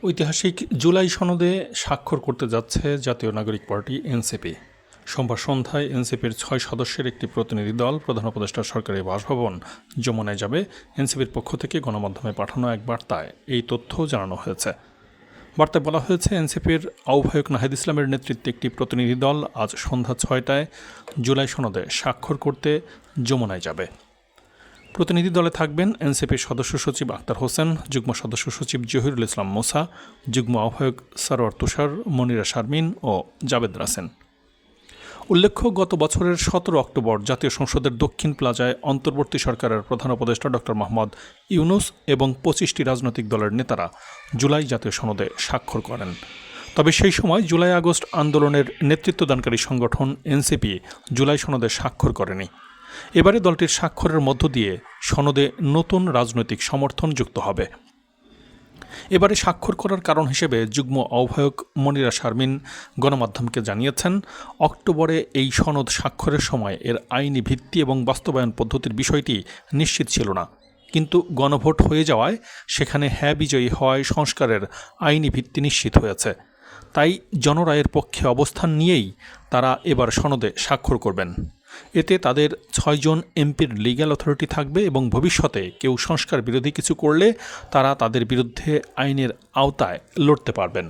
ঐতিহাসিক জুলাই সনদে স্বাক্ষর করতে যাচ্ছে জাতীয় নাগরিক পার্টি এনসিপি। সোমবার সন্ধ্যায় এনসিপির 6 সদস্যের একটি প্রতিনিধি দল প্রধান উপদেষ্টার সরকারি বাসভবন যমুনায় যাবে। এনসিপির পক্ষ থেকে গণমাধ্যমে পাঠানো এক বার্তায় এই তথ্য জানানো হয়েছে। বার্তায় বলা হয়েছে, এনসিপির আহ্বায়ক নাহিদ ইসলামের নেতৃত্বে একটি প্রতিনিধি দল আজ সন্ধ্যা 6টায় জুলাই সনদে স্বাক্ষর করতে যমুনায় যাবে। প্রতিনিধি দলে থাকবেন এনসিপির সদস্য সচিব আক্তার হোসেন, যুগ্ম সদস্য সচিব জহিরুল ইসলাম মুসা, যুগ্ম আহ্বায়ক সরোয়ার তুষার, মনিরা শারমিন ও জাবেদ রাসেন। উল্লেখ্য, গত বছরের 17 অক্টোবর জাতীয় সংসদের দক্ষিণ প্লাজায় অন্তর্বর্তী সরকারের প্রধান উপদেষ্টা ডক্টর মোহাম্মদ ইউনুস এবং 25টি রাজনৈতিক দলের নেতারা জুলাই জাতীয় সনদে স্বাক্ষর করেন। তবে সেই সময় জুলাই আগস্ট আন্দোলনের নেতৃত্বদানকারী সংগঠন এনসিপি জুলাই সনদে স্বাক্ষর করেনি। এবারে দলটির স্বাক্ষরের মধ্য দিয়ে সনদে নতুন রাজনৈতিক সমর্থন যুক্ত হবে। এবারে স্বাক্ষর করার কারণ হিসেবে যুগ্ম আহ্বায়ক মনিরা শারমিন গণমাধ্যমকে জানিয়েছেন, অক্টোবরে এই সনদ স্বাক্ষরের সময় এর আইনি ভিত্তি এবং বাস্তবায়ন পদ্ধতির বিষয়টি নিশ্চিত ছিল না, কিন্তু গণভোট হয়ে যাওয়ায় সেখানে হ্যাঁ বিজয়ী হওয়ায় সংস্কারের আইনি ভিত্তি নিশ্চিত হয়েছে। তাই জনরায়ের পক্ষে অবস্থান নিয়েই তারা এবার সনদে স্বাক্ষর করবেন। এতে তাদের 6 জন এমপির লিগ্যাল অথরিটি থাকবে এবং ভবিষ্যতে কেউ সংস্কার বিরোধী কিছু করলে তারা তাদের বিরুদ্ধে আইনের আওতায় লড়তে পারবেন।